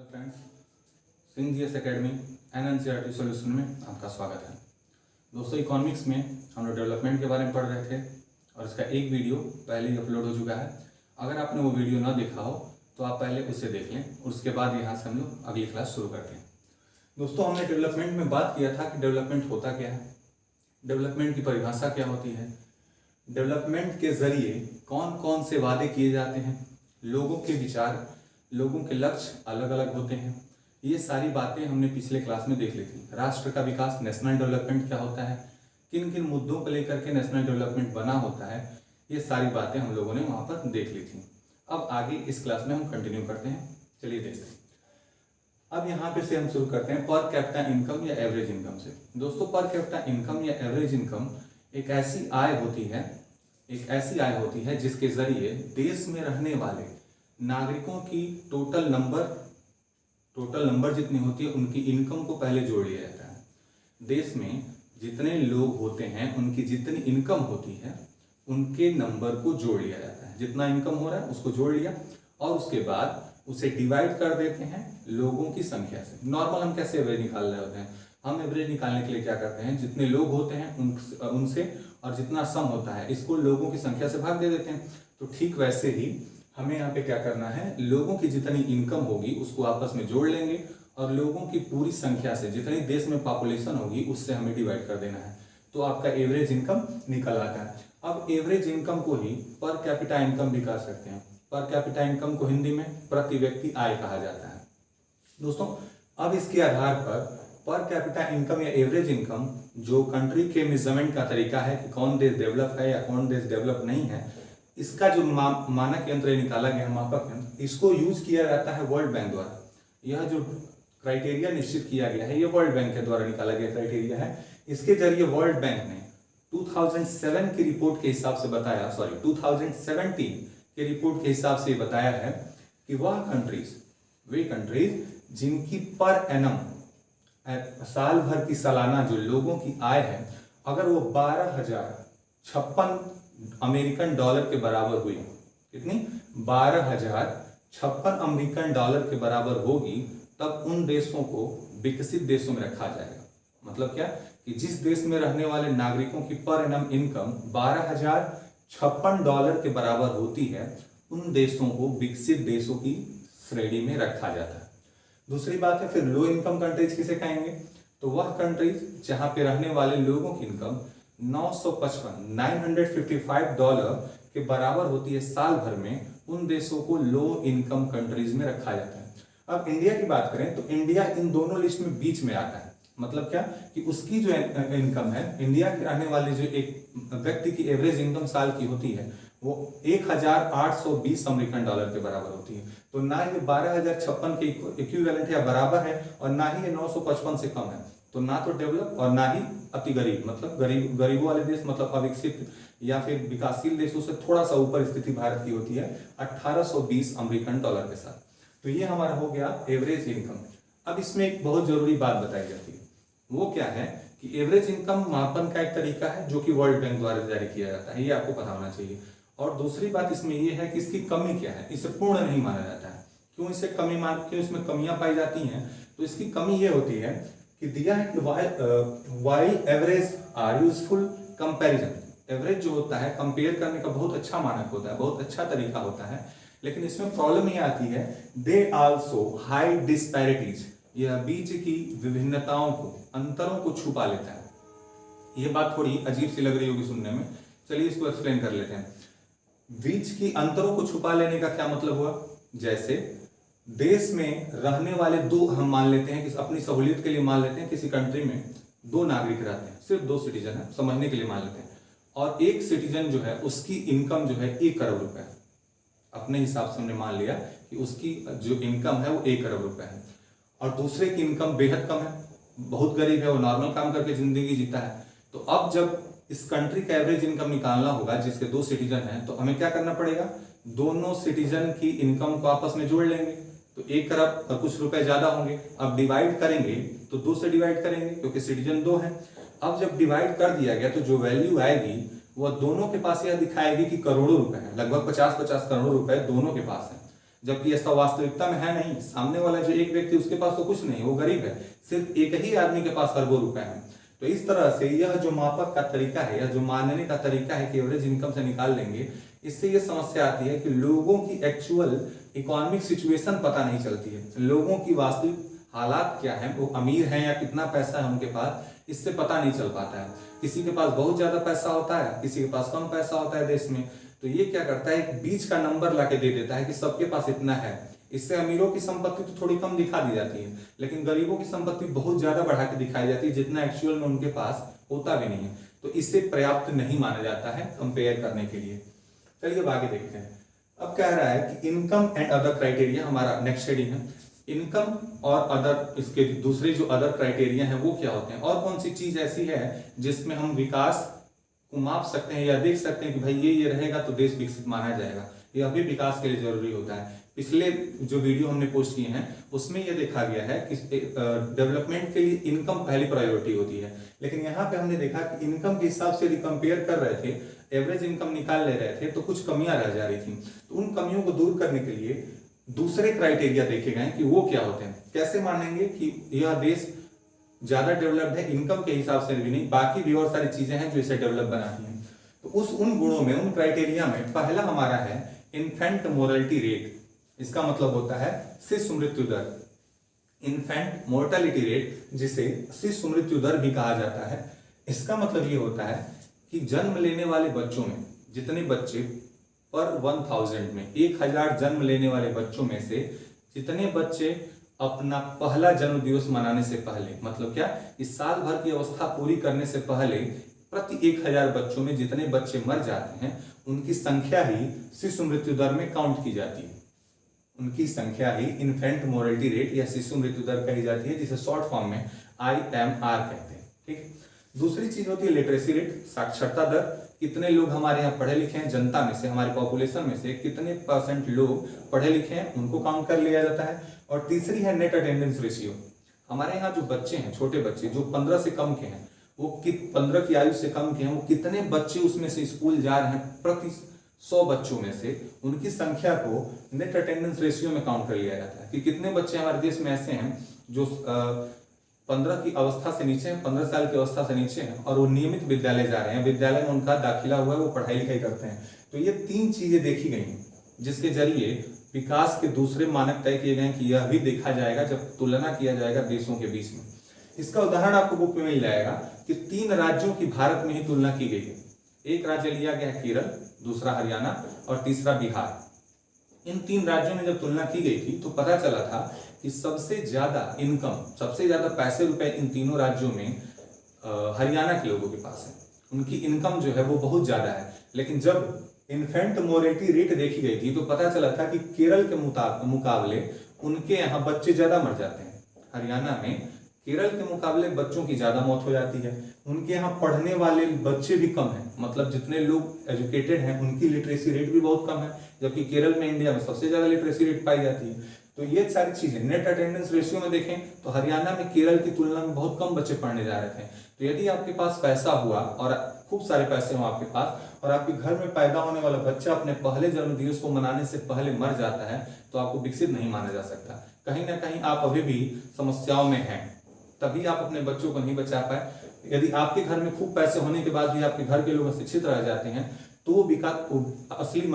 Hello friends, Singh GS academy NCERT solution में आपका स्वागत है। दोस्तों, इकोनॉमिक्स में हम लोग डेवलपमेंट के बारे में पढ़ रहे थे और इसका एक वीडियो पहले ही अपलोड हो चुका है। अगर आपने वो वीडियो ना देखा हो तो आप पहले उसे देख लें और उसके बाद यहाँ से हम लोग अगली क्लास शुरू करते हैं। दोस्तों, हमने डेवलपमेंट में बात किया था कि डेवलपमेंट होता क्या है, डेवलपमेंट की परिभाषा क्या होती है, डेवलपमेंट के जरिए कौन कौन से वादे किए जाते हैं, लोगों के विचार, लोगों के लक्ष्य अलग अलग होते हैं। ये सारी बातें हमने पिछले क्लास में देख ली थी। राष्ट्र का विकास, नेशनल डेवलपमेंट क्या होता है, किन किन मुद्दों को लेकर के नेशनल डेवलपमेंट बना होता है, ये सारी बातें हम लोगों ने वहाँ पर देख ली थी। अब आगे इस क्लास में हम कंटिन्यू करते हैं। चलिए देखते हैं। अब यहाँ पे से हम शुरू करते हैं पर कैपिटा इनकम या एवरेज इनकम से। दोस्तों, पर कैपिटा इनकम या एवरेज इनकम एक ऐसी आय होती है जिसके जरिए देश में रहने वाले नागरिकों की टोटल नंबर जितनी होती है उनकी इनकम को पहले जोड़ लिया जाता है। देश में जितने लोग होते हैं उनकी जितनी इनकम होती है उनके नंबर को जोड़ लिया जाता है। जितना इनकम हो रहा है उसको जोड़ लिया और उसके बाद उसे डिवाइड कर देते हैं लोगों की संख्या से। नॉर्मल हम कैसे एवरेज निकाल रहे होते हैं, हम एवरेज निकालने के लिए क्या करते हैं, जितने लोग होते हैं उनसे और जितना सम होता है इसको लोगों की संख्या से भाग दे देते हैं। तो ठीक वैसे ही हमें यहाँ पे क्या करना है, लोगों की जितनी इनकम होगी उसको आपस में जोड़ लेंगे और लोगों की पूरी संख्या से, जितनी देश में पॉपुलेशन होगी उससे हमें डिवाइड कर देना है। तो आपका एवरेज इनकम निकल आता है। अब एवरेज इनकम को ही पर कैपिटा इनकम भी कर सकते हैं। पर कैपिटा इनकम को हिंदी में प्रति व्यक्ति आय कहा जाता है। दोस्तों, अब इसके आधार पर कैपिटा इनकम या एवरेज इनकम जो कंट्री के मेजरमेंट का तरीका है कि कौन देश डेवलप है या कौन देश डेवलप नहीं है, इसका जो मानक यंत्र निकाला गया, मापक यंत्र, इसको यूज किया जाता है वर्ल्ड बैंक द्वारा। यह जो क्राइटेरिया निश्चित किया गया है ये वर्ल्ड बैंक के द्वारा निकाला गया क्राइटेरिया है। इसके जरिए वर्ल्ड बैंक ने 2007 की रिपोर्ट के हिसाब से बताया, 2017 के रिपोर्ट के हिसाब से बताया है कि वे कंट्रीज जिनकी पर एनम साल भर की सालाना जो लोगों की आय है, अगर वो 12,056 अमेरिकन डॉलर के बराबर हुई, कितनी, 12,056 अमेरिकन डॉलर के बराबर होगी, तब उन देशों को विकसित देशों में रखा जाएगा। मतलब क्या कि जिस देश में रहने वाले नागरिकों की पर एनम इनकम 12,056 डॉलर के बराबर होती है, उन देशों को विकसित देशों की श्रेणी में रखा जाता है। दूसरी बात है, फिर लो इनकम कंट्रीज किसे कहेंगे, तो वह कंट्रीज जहां पे रहने वाले लोगों की इनकम 955 डॉलर के बराबर होती है साल भर में, उन देशों को लो इनकम कंट्रीज में रखा जाता है। अब इंडिया की बात करें तो इंडिया इन दोनों लिस्ट में बीच में आता है। मतलब क्या कि उसकी जो इनकम है, इंडिया के रहने वाले जो एक व्यक्ति की एवरेज इनकम साल की होती है वो 1,820 अमेरिकन डॉलर के बराबर होती है। तो ना ये 12,056 के इक्विवेलेंट या बराबर है और ना ही ये 955 से कम है। तो ना तो डेवलप और ना ही अति गरीब, मतलब गरीबों वाले देश, मतलब अविकसित या फिर विकासशील देशों से थोड़ा सा ऊपर स्थिति भारत की होती है 1820 अमेरिकन डॉलर के साथ। तो ये हमारा हो गया एवरेज इनकम। अब इसमें एक बहुत जरूरी बात बताई जाती है, वो क्या है कि एवरेज इनकम मापन का एक तरीका है जो कि वर्ल्ड बैंक द्वारा जारी किया जाता है, ये आपको पता होना चाहिए। और दूसरी बात इसमें ये है कि इसकी कमी क्या है, इसे पूर्ण नहीं माना जाता है। क्यों इसमें कमियां पाई जाती हैं, तो इसकी कमी ये होती है कि दिया है कि while average are useful comparison, average जो होता है कंपेयर करने का बहुत अच्छा मानक होता है, बहुत अच्छा तरीका होता है, लेकिन इसमें प्रॉब्लम ये आती है, दे आल्सो हाइड डिस्पैरिटीज, यह बीच की विभिन्नताओं को, अंतरों को छुपा लेता है। यह बात थोड़ी अजीब सी लग रही होगी सुनने में, चलिए इसको एक्सप्लेन कर लेते हैं। बीच की अंतरों को छुपा लेने का क्या मतलब हुआ, जैसे देश में रहने वाले दो, हम मान लेते हैं कि अपनी सहूलियत के लिए मान लेते हैं किसी कंट्री में 2 नागरिक रहते हैं, सिर्फ 2 सिटीजन है, समझने के लिए मान लेते हैं, और एक सिटीजन जो है उसकी इनकम जो है 1 करोड़ रुपए है। अपने हिसाब से हमने मान लिया कि उसकी जो इनकम है वो 1 करोड़ रुपए है, और दूसरे की इनकम बेहद कम है, बहुत गरीब है, वो नॉर्मल काम करके जिंदगी जीता है। तो अब जब इस कंट्री का एवरेज इनकम निकालना होगा जिसके 2 सिटीजन हैं, तो हमें क्या करना पड़ेगा, दोनों सिटीजन की इनकम को आपस में जोड़ लेंगे, तो 1 करोड़ और कुछ रुपए ज्यादा होंगे। अब डिवाइड करेंगे तो 2 से डिवाइड करेंगे क्योंकि सिटीजन 2 है। अब जब डिवाइड कर दिया गया तो जो वैल्यू आएगी वह दोनों के पास यह दिखाएगी कि करोड़ों रुपए है, लगभग 50-50 करोड़ रुपए दोनों के पास है। जबकि ऐसा वास्तविकता में है नहीं। सामने वाला जो एक व्यक्ति उसके पास तो कुछ नहीं, वो गरीब है, सिर्फ एक ही आदमी के पास अरबों रुपए हैं। तो इस तरह से यह जो मापक का तरीका है, यह जो मानने का तरीका है कि एवरेज इनकम से निकाल लेंगे, इससे यह समस्या आती है कि लोगों की एक्चुअल इकोनॉमिक सिचुएशन पता नहीं चलती है। लोगों की वास्तविक हालात क्या है, वो अमीर हैं या कितना पैसा है उनके पास, इससे पता नहीं चल पाता है। किसी के पास बहुत ज्यादा पैसा होता है, किसी के पास कम पैसा होता है देश में। तो ये क्या करता है, एक बीच का नंबर लाके दे देता है कि सबके पास इतना है। इससे अमीरों की संपत्ति तो थोड़ी कम दिखा दी जाती है, लेकिन गरीबों की संपत्ति बहुत ज्यादा बढ़ा के दिखाई जाती है, जितना एक्चुअल में उनके पास होता भी नहीं है। तो इससे पर्याप्त नहीं माना जाता है कंपेयर करने के लिए। चलिए आगे देखते हैं। अब कह रहा है कि इनकम एंड अदर क्राइटेरिया, हमारा नेक्स्ट हेडिंग है इनकम और अदर, इसके दूसरे जो अदर क्राइटेरिया हैं वो क्या होते हैं, और कौन सी चीज ऐसी है जिसमें हम विकास को माप सकते हैं या देख सकते हैं कि भाई ये रहेगा तो देश विकसित माना जाएगा। यह भी विकास के लिए जरूरी होता है। पिछले जो वीडियो हमने पोस्ट किए हैं उसमें यह देखा गया है कि डेवलपमेंट के लिए इनकम पहली प्रायोरिटी होती है, लेकिन यहाँ पे हमने देखा कि इनकम के हिसाब से यदि कंपेयर कर रहे थे, एवरेज इनकम निकाल ले रहे थे, तो कुछ कमियां रह जा रही थी। तो उन कमियों को दूर करने के लिए दूसरे क्राइटेरिया देखे गए कि वो क्या होते हैं। कैसे मानेंगे कि यह देश ज्यादा डेवलप्ड है, इनकम के हिसाब से भी नहीं, बाकी भी और सारी चीजें हैं जो इसे डेवलप बनाती हैं। तो उन गुणों में, उन क्राइटेरिया में पहला हमारा है इन्फेंट मोर्टेलिटी रेट। इसका मतलब होता है शिशु मृत्यु दर। इन्फेंट मोर्टेलिटी रेट, जिसे शिशु मृत्यु दर भी कहा जाता है, इसका मतलब ये होता है कि जन्म लेने वाले बच्चों में जितने बच्चे पर 1000 में, 1000 जन्म लेने वाले बच्चों में से जितने बच्चे अपना पहला जन्म दिवस मनाने से पहले, मतलब क्या, इस साल भर की अवस्था पूरी करने से पहले प्रति 1000 बच्चों में जितने बच्चे मर जाते हैं, उनकी संख्या ही शिशु मृत्यु दर में काउंट की जाती है। उनकी संख्या ही इन्फेंट मोर्टेलिटी रेट या शिशु मृत्यु दर कही जाती है, जिसे शॉर्ट फॉर्म में IMR कहते हैं। ठीक। दूसरी चीज होती है लिटरेसी रेट, साक्षरता दर। कितने लोग हमारे यहाँ पढ़े लिखे हैं, जनता में से, हमारी पॉपुलेशन में से कितने % लोग पढ़े लिखे हैं, उनको काउंट कर लिया जाता है। और तीसरी है नेट अटेंडेंस रेशियो। हमारे यहाँ जो बच्चे हैं, छोटे बच्चे जो 15 से कम के हैं, वो 15 की आयु से कम के हैं, वो कितने बच्चे उसमें से स्कूल जा रहे हैं, प्रति 100 बच्चों में से उनकी संख्या को नेट अटेंडेंस रेशियो में काउंट कर लिया जाता है कि कितने बच्चे हमारे देश में ऐसे हैं जो 15 की अवस्था से नीचे हैं, 15 साल की अवस्था से नीचे हैं, और वो नियमित विद्यालय जा रहे हैं, विद्यालय में उनका दाखिला हुआ है, वो पढ़ाई लिखाई करते हैं। तो ये 3 चीजें देखी गई हैं जिसके जरिए विकास के दूसरे मानक तय किए गए हैं कि यह भी देखा जाएगा जब तुलना किया जाएगा देशों के बीच में। इसका उदाहरण आपको बुक में मिल जाएगा कि 3 राज्यों की भारत में ही तुलना की गई है। एक राज्य लिया गया केरल, दूसरा हरियाणा और तीसरा बिहार। इन 3 राज्यों में जब तुलना की गई थी तो पता चला था कि सबसे ज्यादा इनकम, सबसे ज्यादा पैसे रुपए इन तीनों राज्यों में हरियाणा के लोगों के पास है। उनकी इनकम जो है वो बहुत ज्यादा है। लेकिन जब इन्फेंट मोर्टेलिटी रेट देखी गई थी तो पता चला था कि केरल के मुकाबले उनके यहाँ बच्चे ज्यादा मर जाते हैं। हरियाणा में केरल के मुकाबले बच्चों की ज्यादा मौत हो जाती है। उनके यहाँ पढ़ने वाले बच्चे भी कम हैं, मतलब जितने लोग एजुकेटेड हैं उनकी लिटरेसी रेट भी बहुत कम है, जबकि केरल में, इंडिया में सबसे ज्यादा लिटरेसी रेट पाई जाती है। तो ये सारी चीजें नेट अटेंडेंस रेशियो में देखें तो हरियाणा में केरल की तुलना में बहुत कम बच्चे पढ़ने जा रहे थे। तो यदि आपके पास पैसा हुआ और खूब सारे पैसे हो आपके पास, और आपके घर में पैदा होने वाला बच्चा अपने पहले जन्म दिवस को मनाने से पहले मर जाता है, तो आपको विकसित नहीं माना जा सकता। कहीं ना कहीं आप अभी भी समस्याओं में हैं, तभी आप अपने बच्चों को नहीं बचा पाए। यदि आपके घर में खूब पैसे होने के बाद भी आपके घर के लोग अशिक्षित रह जाते हैं, तो वो विकास सही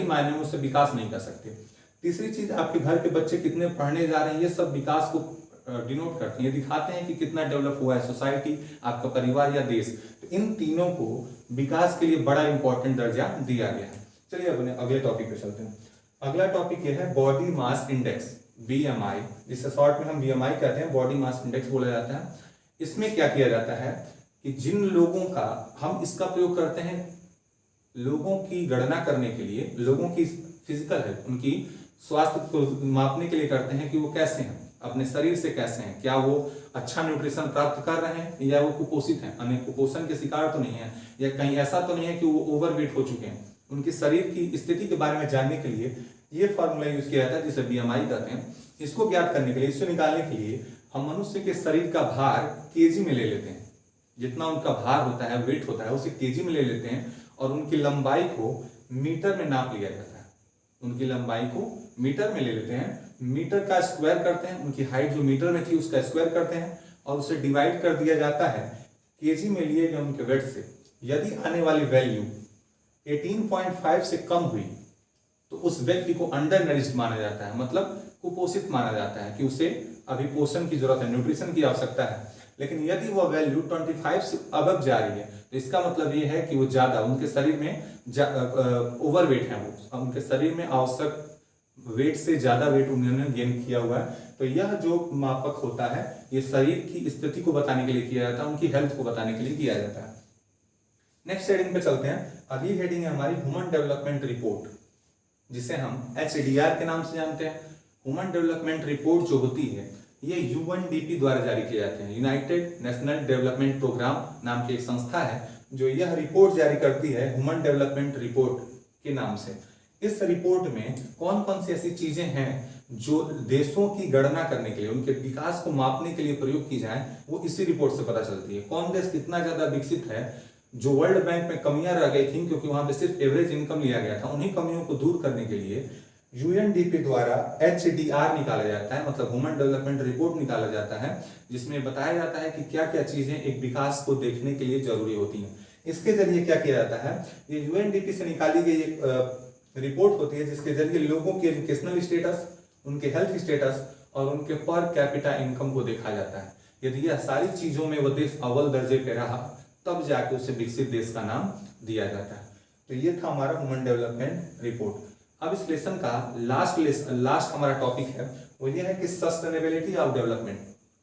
मायने में उससे विकास नहीं कर सकते। तीसरी चीज, आपके घर के बच्चे कितने पढ़ने जा रहे हैं, ये सब विकास को डिनोट करते हैं, ये दिखाते हैं कि कितना डेवलप हुआ है सोसाइटी, आपका परिवार या देश। तो इन तीनों को विकास के लिए बड़ा इंपॉर्टेंट दर्जा दिया गया है। चलिए अपने अगले टॉपिक पे चलते हैं। अगला टॉपिक यह है बॉडी मास इंडेक्स, BMI, जिसे शॉर्ट में हम BMI कहते हैं, बॉडी मास इंडेक्स बोला जाता है। इसमें क्या किया जाता है कि जिन लोगों का, हम इसका प्रयोग करते हैं लोगों की गणना करने के लिए, लोगों की फिजिकल हेल्थ, उनकी स्वास्थ्य को मापने के लिए करते हैं कि वो कैसे हैं, अपने शरीर से कैसे हैं, क्या वो अच्छा न्यूट्रिशन प्राप्त कर रहे हैं या वो कुपोषित हैं, अन्य कुपोषण के शिकार तो नहीं है, या कहीं ऐसा तो नहीं है कि वो ओवरवेट हो चुके हैं। उनकी शरीर की स्थिति के बारे में जानने के लिए ये फॉर्मूला यूज किया जाता है जिसे BMI कहते हैं। इसको ज्ञात करने के लिए, इसको निकालने के लिए हम मनुष्य के शरीर का भार केजी में ले लेते हैं। जितना उनका भार होता है, वेट होता है, उसे केजी में ले लेते हैं और उनकी लंबाई को मीटर में नाप लिया जाता है। उनकी लंबाई को मीटर में ले लेते हैं, मीटर का स्क्वायर करते हैं, उनकी हाइट जो मीटर में थी उसका स्क्वायर करते हैं और उसे डिवाइड कर दिया जाता है केजी में लिए गए उनके वेट से। यदि आने वाली वैल्यू 18.5 से कम हुई तो उस व्यक्ति को अंडर नरिश्ड माना जाता है, मतलब कुपोषित माना जाता है कि उसे अभी पोषण की जरूरत है, न्यूट्रिशन की आवश्यकता है। लेकिन यदि वह वैल्यू 25 से अबव जा रही है तो इसका मतलब ये है कि वो ज्यादा उनके शरीर में ओवरवेट है, वो उनके शरीर में आवश्यक वेट से ज्यादा वेट उन्होंने गेन किया हुआ है। तो यह जो मापक होता है ये शरीर की स्थिति को बताने के लिए किया जाता है, उनकी हेल्थ को बताने के लिए किया जाता है। नेक्स्ट हेडिंग पे चलते हैं। अगली हेडिंग है हमारी ह्यूमन डेवलपमेंट रिपोर्ट, जिसे हम HDR के नाम से जानते हैं। ह्यूमन डेवलपमेंट रिपोर्ट जो होती है ये UNDP द्वारा जारी किए जाते हैं, यूनाइटेड नेशनल डेवलपमेंट प्रोग्राम नाम की एक संस्था है जो यह रिपोर्ट जारी करती है ह्यूमन डेवलपमेंट रिपोर्ट के नाम से। इस रिपोर्ट में कौन कौन सी ऐसी चीजें हैं जो देशों की गणना करने के लिए, उनके विकास को मापने के लिए प्रयोग की जाए, वो इसी रिपोर्ट से पता चलती है। कौन देश कितना ज्यादा विकसित है, जो वर्ल्ड बैंक में कमियां रह गई थी क्योंकि वहां पे सिर्फ एवरेज इनकम लिया गया था, उन्हीं कमियों को दूर करने के लिए UNDP द्वारा HDR निकाला जाता है, मतलब ह्यूमन डेवलपमेंट रिपोर्ट निकाला जाता है, जिसमें बताया जाता है कि क्या क्या चीजें एक विकास को देखने के लिए जरूरी होती हैं। इसके जरिए क्या किया जाता है, ये UNDP से निकाली गई एक रिपोर्ट होती है जिसके जरिए लोगों के एजुकेशनल स्टेटस, उनके हेल्थ स्टेटस और उनके पर कैपिटा इनकम को देखा जाता है। यदि यह सारी चीजों में वह देश अव्वल दर्जे पे रहा तब जाके उसे विकसित देश का नाम दिया जाता है। तो ये था हमारा ह्यूमन डेवलपमेंट रिपोर्ट। अब इस लेसन का लास्ट हमारा टॉपिक है वो ये है कि सस्टेनेबिलिटी ऑफ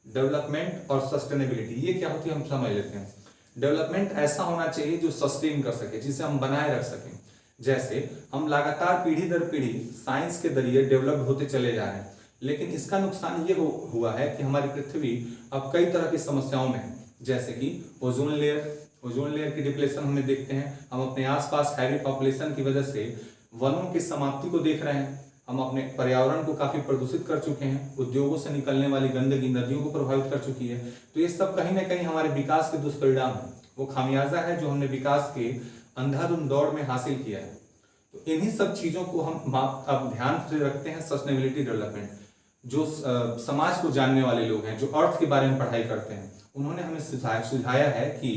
डेवलपमेंट और सस्टेनेबिलिटी ये क्या होती है हम समझ लेते हैं। डेवलपमेंट ऐसा होना चाहिए जो सस्टेन कर सके, जिसे हम बनाए रख सकें। जैसे हम लगातार पीढ़ी दर पीढ़ी साइंस के जरिए डेवलप होते चले जा रहे हैं, लेकिन इसका नुकसान ये हुआ है कि हमारी पृथ्वी अब कई तरह की समस्याओं में है, जैसे कि ओजोन लेयर की डिप्लेशन हमें देखते हैं। हम अपने आसपास हैवी पॉपुलेशन की वजह से वनों की समाप्ति को देख रहे हैं। हम अपने पर्यावरण को काफी प्रदूषित कर चुके हैं, उद्योगों से निकलने वाली गंदगी नदियों को प्रभावित कर चुकी है। तो ये सब कहीं ना कहीं हमारे विकास के दुष्परिणाम है, वो खामियाजा है जो हमने विकास के अंधाधुंध दौड़ में हासिल किया है। तो इन्हीं सब चीजों को हम अब ध्यान से रखते हैं। सस्टेनेबिलिटी डेवलपमेंट जो समाज को जानने वाले लोग हैं, जो अर्थ के बारे में पढ़ाई करते हैं, उन्होंने हमें सुझाया है कि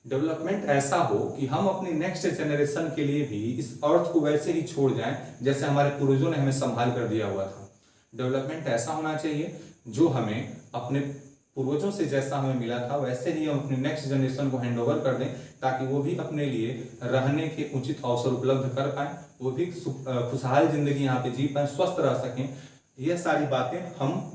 डेवलपमेंट ऐसा हो कि हम अपनी नेक्स्ट जनरेशन के लिए भी इस अर्थ को वैसे ही छोड़ जाएं जैसे हमारे पूर्वजों ने हमें संभाल कर दिया हुआ था। डेवलपमेंट ऐसा होना चाहिए जो हमें अपने पूर्वजों से जैसा हमें मिला था वैसे ही हम अपनी नेक्स्ट जनरेशन को हैंड ओवर कर दें, ताकि वो भी अपने लिए रहने के उचित अवसर उपलब्ध कर पाए, वो भी खुशहाल जिंदगी यहाँ पे जी पाए, स्वस्थ रह सकें। ये सारी बातें हम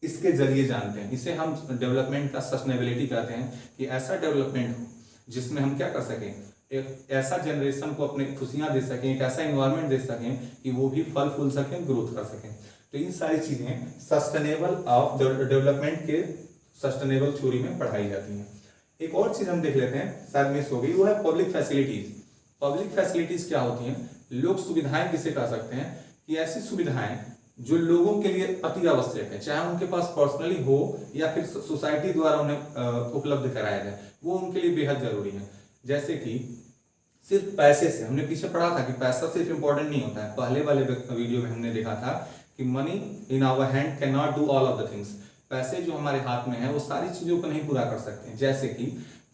इसके जरिए जानते हैं। इसे हम डेवलपमेंट का सस्टेनेबिलिटी कहते हैं कि ऐसा डेवलपमेंट हो जिसमें हम क्या कर सकें, एक ऐसा जनरेशन को अपने खुशियां दे सकें, एक ऐसा इन्वायरमेंट दे सकें कि वो भी फल फूल सकें, ग्रोथ कर सकें। तो इन सारी चीजें सस्टेनेबल ऑफ डेवलपमेंट के सस्टेनेबल थ्योरी में पढ़ाई जाती हैं। एक और चीज हम देख लेते हैं, शायद मिस हो गई, वो है पब्लिक फैसिलिटीज। पब्लिक फैसिलिटीज क्या होती हैं? लोक सुविधाएं किसे कह सकते हैं कि ऐसी सुविधाएं जो लोगों के लिए अति आवश्यक है, चाहे उनके पास पर्सनली हो या फिर सोसाइटी द्वारा उन्हें उपलब्ध कराया जाए, वो उनके लिए बेहद जरूरी है। जैसे कि सिर्फ पैसे से, हमने पीछे पढ़ा था कि पैसा सिर्फ इंपॉर्टेंट नहीं होता है। पहले वाले वीडियो में हमने देखा था कि money in our hand can not do all of the things. पैसे जो हमारे हाथ में है वो सारी चीजों को नहीं पूरा कर सकते। जैसे कि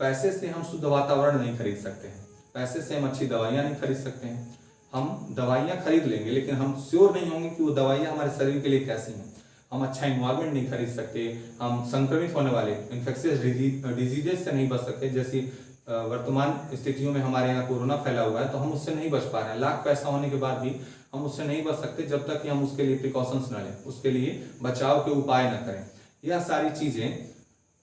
पैसे से हम शुद्ध वातावरण नहीं खरीद सकते हैं, पैसे से हम अच्छी दवाइयां नहीं खरीद सकते हैं। हम दवाइयां खरीद लेंगे लेकिन हम श्योर नहीं होंगे कि वो दवाइयां हमारे शरीर के लिए कैसी हैं। हम अच्छा इन्वायरमेंट नहीं खरीद सकते, हम संक्रमित होने वाले इन्फेक्शियस डिजीजेस से नहीं बच सकते। जैसी वर्तमान स्थितियों में हमारे यहाँ कोरोना फैला हुआ है तो हम उससे नहीं बच पा रहे हैं। लाख पैसा होने के बाद भी हम उससे नहीं बच सकते जब तक कि हम उसके लिए प्रिकॉशंस न लें, उसके लिए बचाव के उपाय न करें। यह सारी चीजें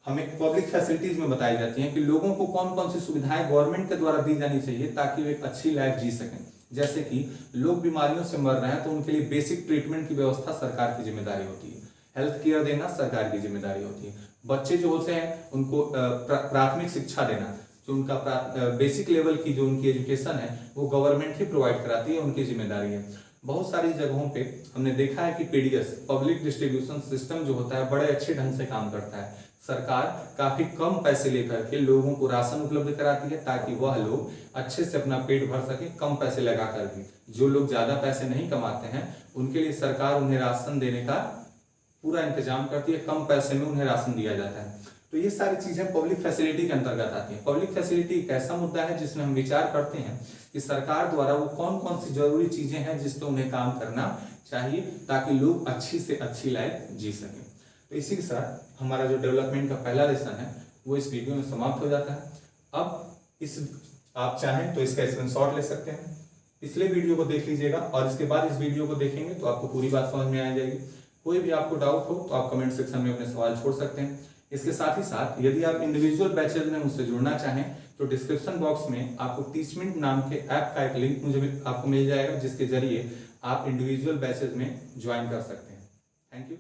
हमें पब्लिक फैसिलिटीज में बताई जाती हैं कि लोगों को कौन कौन सी सुविधाएं गवर्नमेंट के द्वारा दी जानी चाहिए ताकि वो एक अच्छी लाइफ जी सकें। जैसे कि लोग बीमारियों से मर रहे हैं तो उनके लिए बेसिक ट्रीटमेंट की व्यवस्था सरकार की जिम्मेदारी होती है, हेल्थ केयर देना सरकार की जिम्मेदारी होती है। बच्चे जो होते हैं उनको प्राथमिक शिक्षा देना, जो उनका बेसिक लेवल की जो उनकी एजुकेशन है वो गवर्नमेंट ही प्रोवाइड कराती है, उनकी जिम्मेदारी है। बहुत सारी जगहों पे हमने देखा है कि पीडीएस पब्लिक डिस्ट्रीब्यूशन सिस्टम जो होता है बड़े अच्छे ढंग से काम करता है। सरकार काफी कम पैसे लेकर के लोगों को राशन उपलब्ध कराती है ताकि वह लोग अच्छे से अपना पेट भर सके, कम पैसे लगा कर भी। जो लोग ज्यादा पैसे नहीं कमाते हैं उनके लिए सरकार उन्हें राशन देने का पूरा इंतजाम करती है, कम पैसे में उन्हें राशन दिया जाता है। तो ये सारी चीजें पब्लिक फैसिलिटी के अंतर्गत आती है। पब्लिक फैसिलिटी एक ऐसा मुद्दा है जिसमें हम विचार करते हैं कि सरकार द्वारा वो कौन कौन सी जरूरी चीजें हैं जिस पर उन्हें काम करना चाहिए ताकि लोग अच्छी से अच्छी लाइफ जी सकें। तो इसी के साथ हमारा जो डेवलपमेंट का पहला लेसन है वो इस वीडियो में समाप्त हो जाता है। अब इस आप चाहें तो इसका स्क्रीनशॉट ले सकते हैं, पिछले वीडियो को देख लीजिएगा और इसके बाद इस वीडियो को देखेंगे तो आपको पूरी बात समझ में आ जाएगी। कोई भी आपको डाउट हो तो आप कमेंट सेक्शन में अपने सवाल छोड़ सकते हैं। इसके साथ ही साथ यदि आप इंडिविजुअल बैचेज में मुझसे जुड़ना चाहें तो डिस्क्रिप्शन बॉक्स में आपको टीचमेंट नाम के ऐप का एक लिंक मुझे आपको मिल जाएगा जिसके जरिए आप इंडिविजुअल बैचेज में ज्वाइन कर सकते हैं। Thank you.